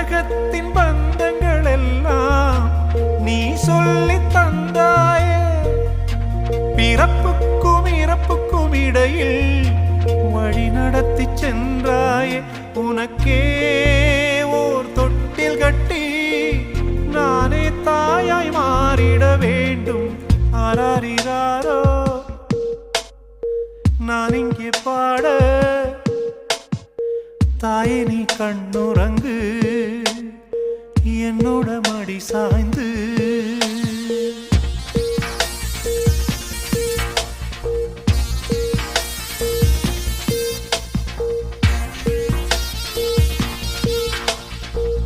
உலகத்தின் பந்தங்கள் எல்லாம் நீ சொல்லி தந்தாயே. பிறப்புக்கும் இறப்புக்கும் இடையில் வழி நடத்தி சென்றாயே. உனக்கே ஓர் தொட்டில் கட்டி நானே தாயாய் மாறிட வேண்டும். ஆராரிராரோ நான் இங்கே பாட, தாயே நீ கண்ணுறங்கு, என்னோட மடி சாய்ந்து